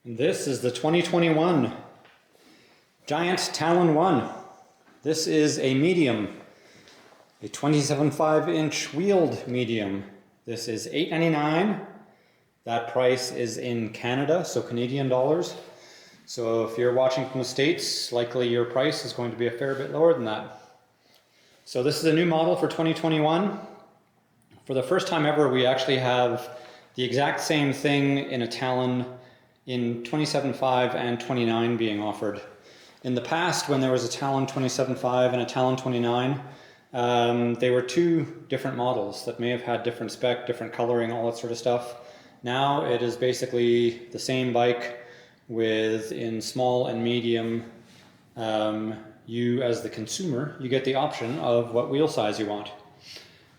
This is the 2021 Giant Talon 1. This is a medium, a 27.5-inch wheeled medium. This is $8.99. That price is in Canada, so Canadian dollars. So if you're watching from the States, likely your price is going to be a fair bit lower than that. So this is a new model for 2021. For the first time ever, we actually have the exact same thing in a Talon in 27.5 and 29 being offered. In the past, when there was a Talon 27.5 and a Talon 29, they were two different models that may have had different spec, different coloring, all that sort of stuff. Now it is basically the same bike with, in small and medium, you as the consumer, you get the option of what wheel size you want.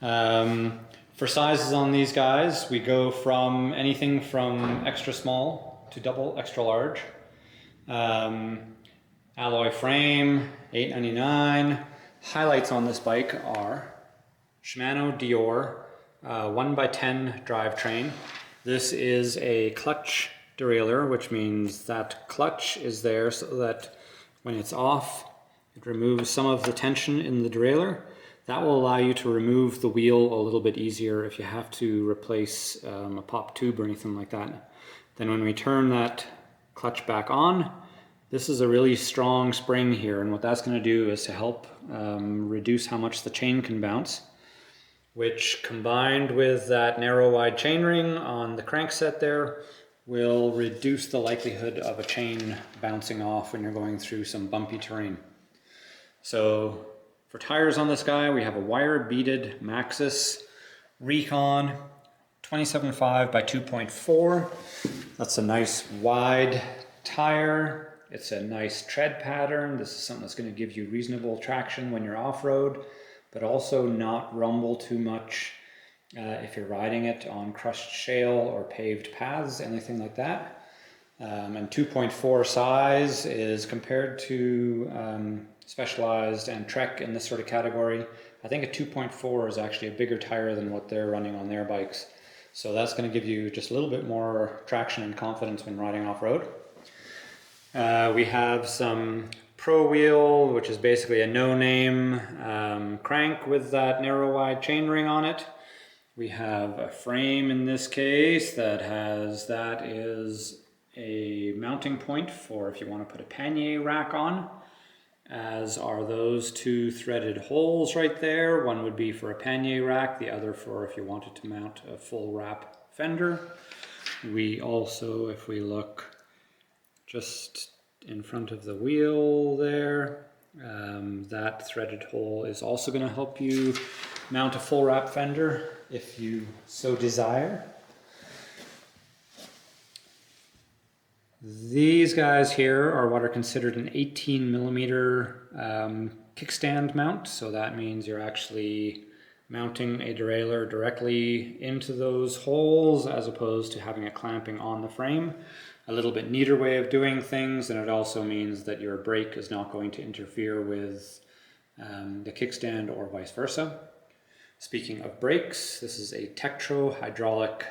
For sizes on these guys, we go from anything from extra small to double extra large. Alloy frame, $8.99. Highlights on this bike are Shimano Deore 1x10 drivetrain. This is a clutch derailleur, which means that clutch is there so that when it's off, it removes some of the tension in the derailleur. That will allow you to remove the wheel a little bit easier if you have to replace a pop tube or anything like that. Then when we turn that clutch back on, this is a really strong spring here, and what that's going to do is to help reduce how much the chain can bounce, which combined with that narrow wide chainring on the crankset there will reduce the likelihood of a chain bouncing off when you're going through some bumpy terrain. So for tires on this guy, we have a wire beaded Maxxis Recon 27.5 by 2.4. That's a nice wide tire. It's a nice tread pattern. This is something that's going to give you reasonable traction when you're off-road, but also not rumble too much if you're riding it on crushed shale or paved paths, anything like that. And 2.4 size is compared to Specialized and Trek in this sort of category. I think a 2.4 is actually a bigger tire than what they're running on their bikes. So that's going to give you just a little bit more traction and confidence when riding off-road. We have some Pro Wheel, which is basically a no-name crank with that narrow wide chainring on it. We have a frame in this case that is a mounting point for if you want to put a pannier rack on, as are those two threaded holes right there. One would be for a pannier rack, the other for if you wanted to mount a full wrap fender. We also, if we look just in front of the wheel there, that threaded hole is also going to help you mount a full wrap fender if you so desire. These guys here are what are considered an 18mm kickstand mount. So that means you're actually mounting a derailleur directly into those holes as opposed to having it clamping on the frame. A little bit neater way of doing things, and it also means that your brake is not going to interfere with the kickstand or vice versa. Speaking of brakes, this is a Tektro hydraulic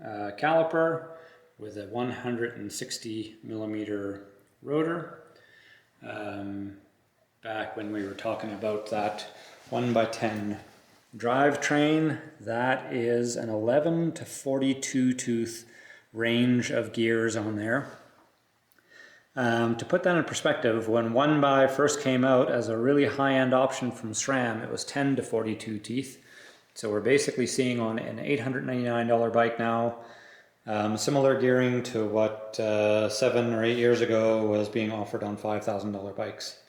caliper with a 160mm rotor. Back when we were talking about that 1x10 drivetrain, that is an 11 to 42 tooth range of gears on there. To put that in perspective, when 1x first came out as a really high-end option from SRAM, it was 10 to 42 teeth. So we're basically seeing on an $899 bike now similar gearing to what 7 or 8 years ago was being offered on $5,000 bikes.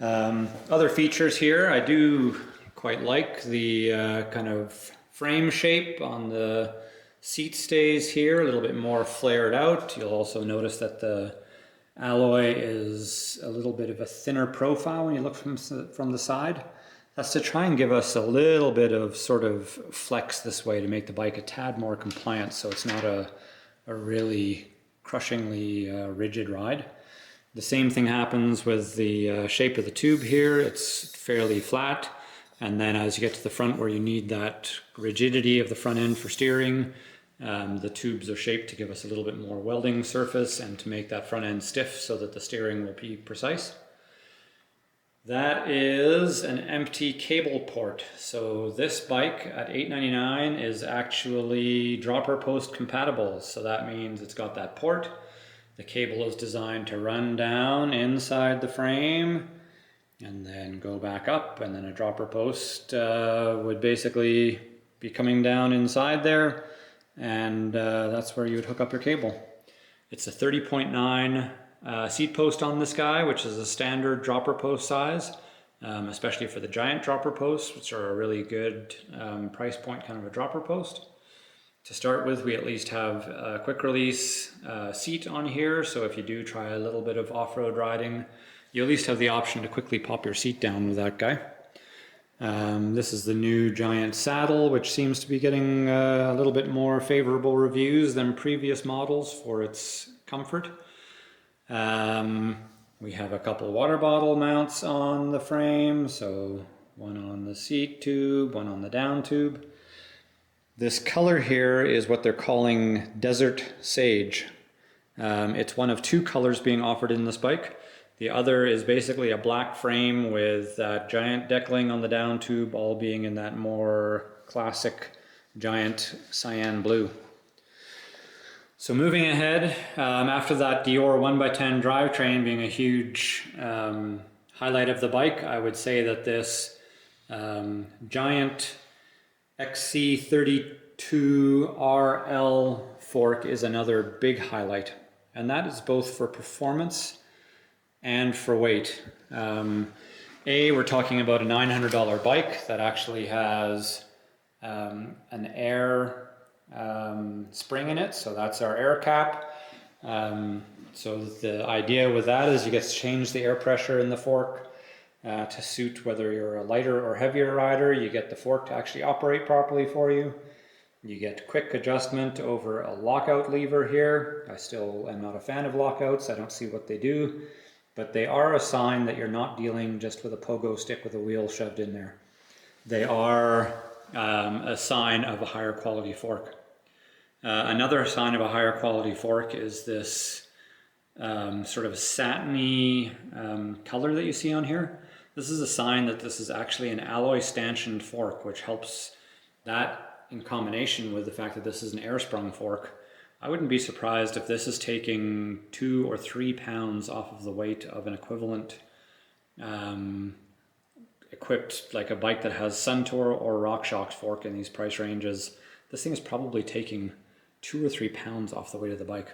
Other features here, I do quite like the kind of frame shape on the seat stays here, a little bit more flared out. You'll also notice that the alloy is a little bit of a thinner profile when you look from the side. That's to try and give us a little bit of sort of flex this way to make the bike a tad more compliant, so it's not a really crushingly rigid ride. The same thing happens with the shape of the tube here. It's fairly flat, and then as you get to the front where you need that rigidity of the front end for steering, The tubes are shaped to give us a little bit more welding surface and to make that front end stiff so that the steering will be precise. That is an empty cable port. So this bike at $899 is actually dropper post compatible. So that means it's got that port. The cable is designed to run down inside the frame and then go back up, and then a dropper post would basically be coming down inside there, and that's where you would hook up your cable. It's a 30.9 seat post on this guy, which is a standard dropper post size, especially for the Giant dropper posts, which are a really good price point kind of a dropper post. To start with, we at least have a quick release seat on here, so if you do try a little bit of off-road riding, you at least have the option to quickly pop your seat down with that guy. This is the new Giant saddle, which seems to be getting a little bit more favorable reviews than previous models for its comfort. We have a couple water bottle mounts on the frame, so one on the seat tube, one on the down tube. This color here is what they're calling Desert Sage. It's one of two colors being offered in this bike. The other is basically a black frame with Giant deckling on the down tube, all being in that more classic Giant cyan blue. So moving ahead, after that Deore 1x10 drivetrain being a huge highlight of the bike, I would say that this Giant XC32RL fork is another big highlight, and that is both for performance and for weight. We're talking about a $900 bike that actually has an air spring in it, so that's our air cap. So the idea with that is you get to change the air pressure in the fork to suit whether you're a lighter or heavier rider. You get the fork to actually operate properly for you. You get quick adjustment over a lockout lever here. I still am not a fan of lockouts. I don't see what they do, but they are a sign that you're not dealing just with a pogo stick with a wheel shoved in there. They are a sign of a higher quality fork. Another sign of a higher quality fork is this sort of satiny color that you see on here. This is a sign that this is actually an alloy stanchioned fork, which helps that in combination with the fact that this is an air-sprung fork. I wouldn't be surprised if this is taking 2 or 3 pounds off of the weight of an equivalent equipped, like a bike that has Suntour or RockShox fork in these price ranges. This thing is probably taking 2 or 3 pounds off the weight of the bike.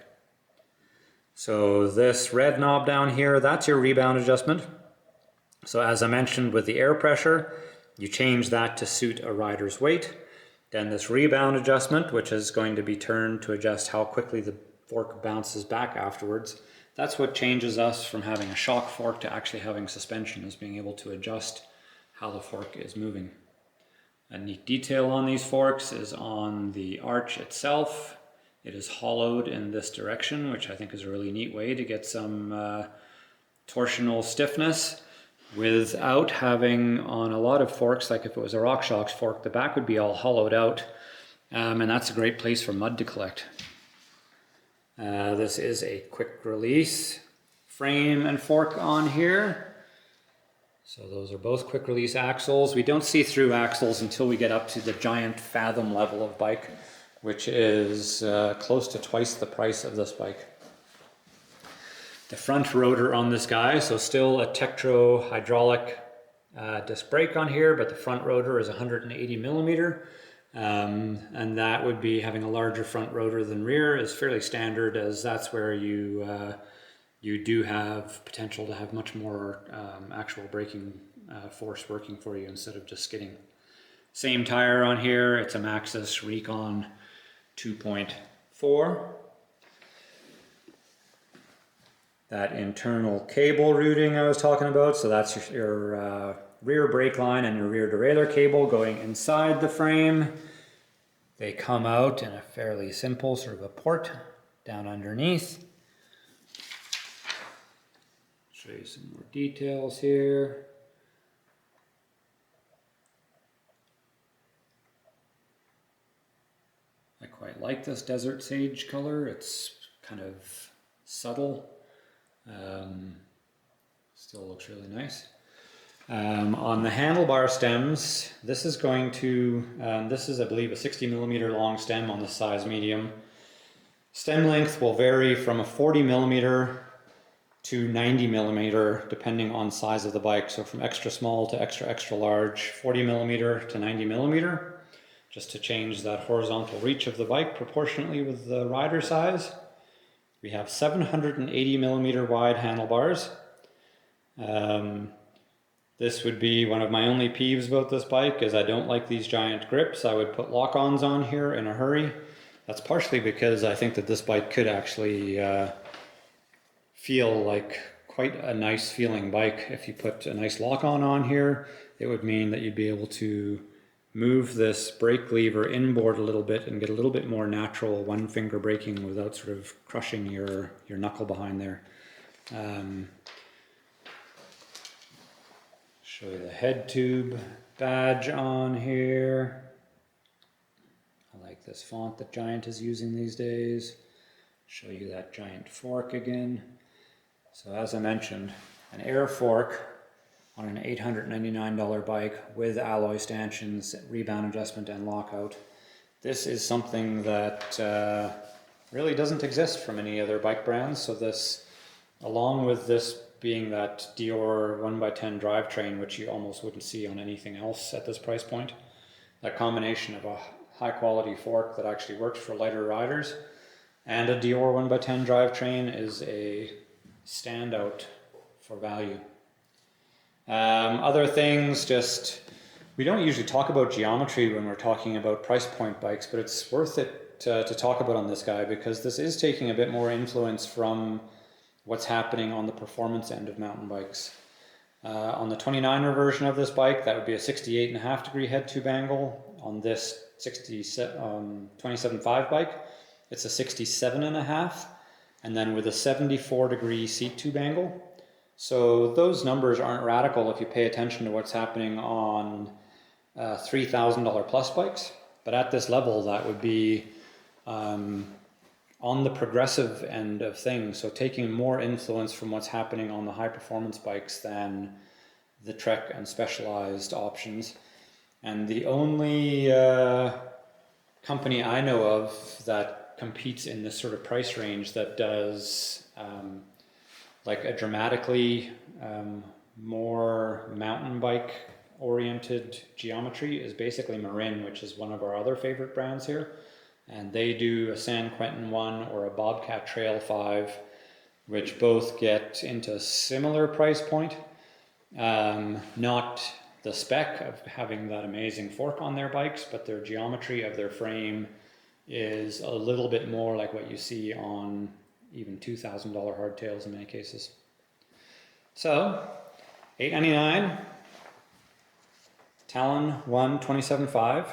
So this red knob down here, that's your rebound adjustment. So as I mentioned with the air pressure, you change that to suit a rider's weight. Then this rebound adjustment, which is going to be turned to adjust how quickly the fork bounces back afterwards. That's what changes us from having a shock fork to actually having suspension, is being able to adjust how the fork is moving. A neat detail on these forks is on the arch itself. It is hollowed in this direction, which I think is a really neat way to get some torsional stiffness without having, on a lot of forks, like if it was a RockShox fork, the back would be all hollowed out, and that's a great place for mud to collect. This is a quick release frame and fork on here. So those are both quick release axles. We don't see through axles until we get up to the Giant Fathom level of bike, which is close to twice the price of this bike. The front rotor on this guy, so still a Tektro hydraulic disc brake on here, but the front rotor is 180 millimeter. And that would be, having a larger front rotor than rear is fairly standard, as that's where you do have potential to have much more actual braking force working for you instead of just skidding. Same tire on here, it's a Maxxis Recon 2.4. That internal cable routing I was talking about, so that's your rear brake line and your rear derailleur cable going inside the frame. They come out in a fairly simple sort of a port down underneath. Show you some more details here. I quite like this desert sage color. It's kind of subtle. Still looks really nice. On the handlebar stems, this is going to, this is I believe a 60 millimeter long stem on the size medium. Stem length will vary from a 40 millimeter to 90 millimeter depending on size of the bike. So from extra small to extra large, 40 millimeter to 90 millimeter, just to change that horizontal reach of the bike proportionately with the rider size. We have 780 millimeter wide handlebars. This would be one of my only peeves about this bike, is I don't like these giant grips. I would put lock-ons on here in a hurry. That's partially because I think that this bike could actually feel like quite a nice feeling bike. If you put a nice lock-on on here, it would mean that you'd be able to move this brake lever inboard a little bit and get a little bit more natural one finger braking without sort of crushing your knuckle behind there. Show you the head tube badge on here. I like this font that Giant is using these days. Show you that Giant fork again. So as I mentioned, an air fork on an $899 bike with alloy stanchions, rebound adjustment and lockout. This is something that really doesn't exist from any other bike brands. So this, along with this being that Deore 1x10 drivetrain, which you almost wouldn't see on anything else at this price point, that combination of a high quality fork that actually works for lighter riders and a Deore 1x10 drivetrain is a standout for value. Other things, just, we don't usually talk about geometry when we're talking about price point bikes, but it's worth it to talk about on this guy because this is taking a bit more influence from what's happening on the performance end of mountain bikes. On the 29er version of this bike, that would be a 68.5 degree head tube angle. On this 27.5 bike, it's a 67.5, and then with a 74 degree seat tube angle. So those numbers aren't radical if you pay attention to what's happening on $3,000 plus bikes, but at this level that would be on the progressive end of things, so taking more influence from what's happening on the high performance bikes than the Trek and Specialized options. And the only company I know of that competes in this sort of price range that does like a dramatically more mountain bike oriented geometry is basically Marin, which is one of our other favorite brands here. And they do a San Quentin 1 or a Bobcat Trail 5, which both get into a similar price point. Not the spec of having that amazing fork on their bikes, but their geometry of their frame is a little bit more like what you see on even $2,000 hardtails in many cases. So, $899, Talon 1 27.5.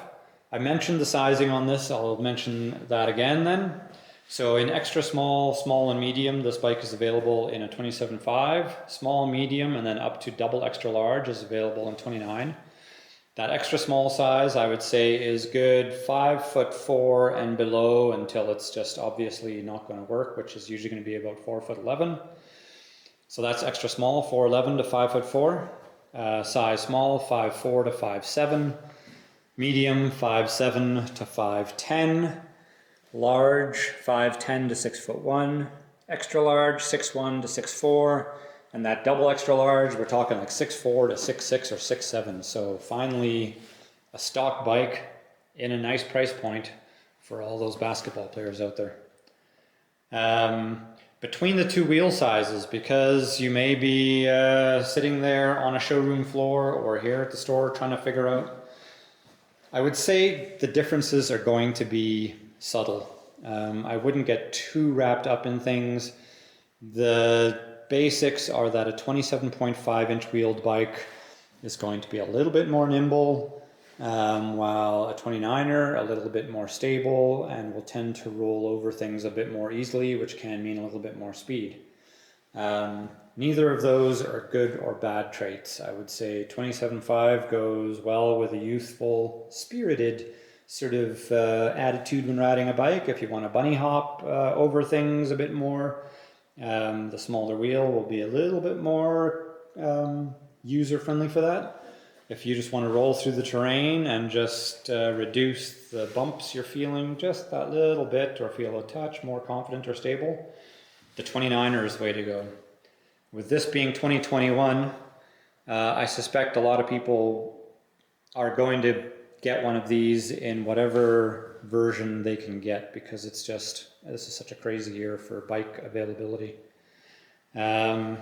I mentioned the sizing on this, I'll mention that again then. So in extra small, small and medium, this bike is available in a 27.5, small, medium, and then up to double extra large is available in 29. That extra small size I would say is good 5'4" and below until it's just obviously not going to work, which is usually going to be about 4'11". So that's extra small, 4'11" to 5'4". Size small, 5'4" to 5'7". Medium, 5'7" to 5'10". Large, 5'10" to 6'1". Extra large, 6'1" to 6'4". And that double extra large, we're talking like 6'4" to 6'6" or 6'7". So finally, a stock bike in a nice price point for all those basketball players out there. Between the two wheel sizes, because you may be sitting there on a showroom floor or here at the store trying to figure out, I would say the differences are going to be subtle. I wouldn't get too wrapped up in things. The basics are that a 27.5 inch wheeled bike is going to be a little bit more nimble, while a 29er a little bit more stable and will tend to roll over things a bit more easily, which can mean a little bit more speed. Neither of those are good or bad traits. I would say 27.5 goes well with a youthful, spirited sort of attitude when riding a bike. If you want to bunny hop over things a bit more, the smaller wheel will be a little bit more user-friendly for that. If you just want to roll through the terrain and just reduce the bumps you're feeling just that little bit, or feel a touch more confident or stable, the 29er is the way to go. With this being 2021, I suspect a lot of people are going to get one of these in whatever version they can get, because it's just, this is such a crazy year for bike availability. I'll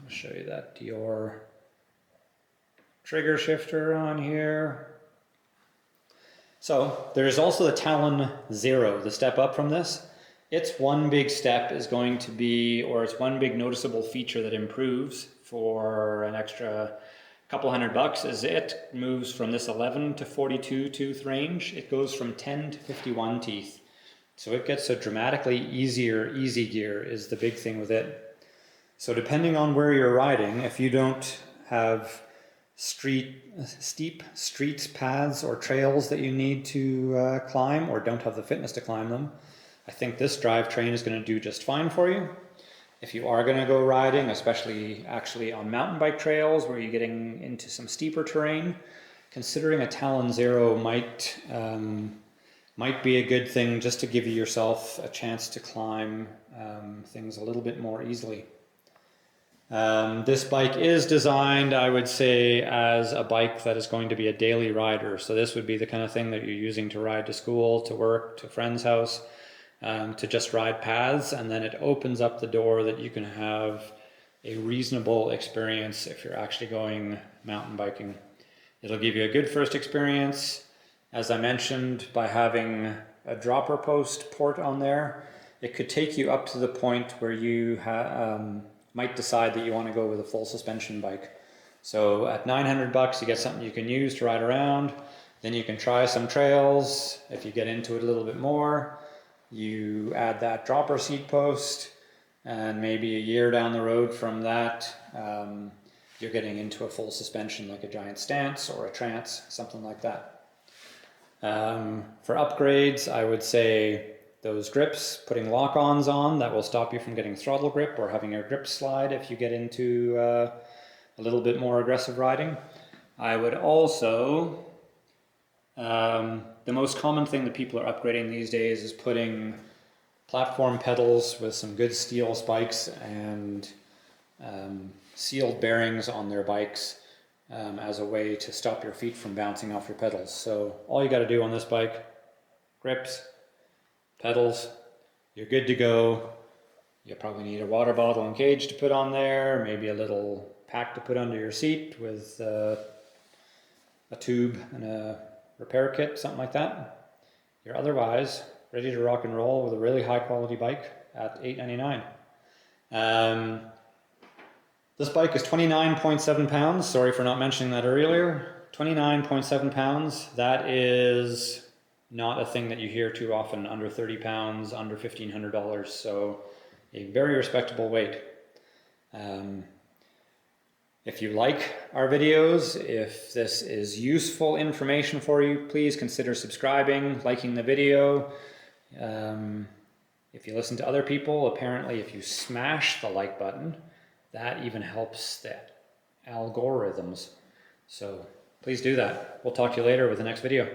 show you that Deore trigger shifter on here. So there's also the Talon Zero, the step up from this. Its one big step is going to be, or it's one big noticeable feature that improves for an extra couple $100, is it moves from this 11 to 42 tooth range. It goes from 10 to 51 teeth. So it gets a dramatically easier easy gear is the big thing with it. So depending on where you're riding, if you don't have steep streets, paths, or trails that you need to climb, or don't have the fitness to climb them, I think this drivetrain is going to do just fine for you. If you are going to go riding, especially actually on mountain bike trails where you're getting into some steeper terrain, considering a Talon Zero might be a good thing, just to give yourself a chance to climb things a little bit more easily. This bike is designed, I would say, as a bike that is going to be a daily rider. So this would be the kind of thing that you're using to ride to school, to work, to a friend's house, to just ride paths, and then it opens up the door that you can have a reasonable experience if you're actually going mountain biking. It'll give you a good first experience. As I mentioned, by having a dropper post port on there, it could take you up to the point where you might decide that you want to go with a full suspension bike. So at $900 you get something you can use to ride around. Then you can try some trails. If you get into it a little bit more, you add that dropper seat post, and maybe a year down the road from that, you're getting into a full suspension like a Giant Stance or a Trance, something like that. For upgrades, I would say those grips, putting lock-ons on, that will stop you from getting throttle grip or having your grip slide if you get into a little bit more aggressive riding. I would also, the most common thing that people are upgrading these days is putting platform pedals with some good steel spikes and sealed bearings on their bikes as a way to stop your feet from bouncing off your pedals. So all you got to do on this bike, grips, pedals, you're good to go. You'll probably need a water bottle and cage to put on there, maybe a little pack to put under your seat with a tube and a repair kit, something like that. You're otherwise ready to rock and roll with a really high quality bike at $899. This bike is 29.7 pounds. Sorry for not mentioning that earlier. 29.7 pounds. That is not a thing that you hear too often. Under 30 pounds, under $1,500. So a very respectable weight. If you like our videos, if this is useful information for you, please consider subscribing, liking the video. If you listen to other people, apparently if you smash the like button, that even helps the algorithms. So please do that. We'll talk to you later with the next video.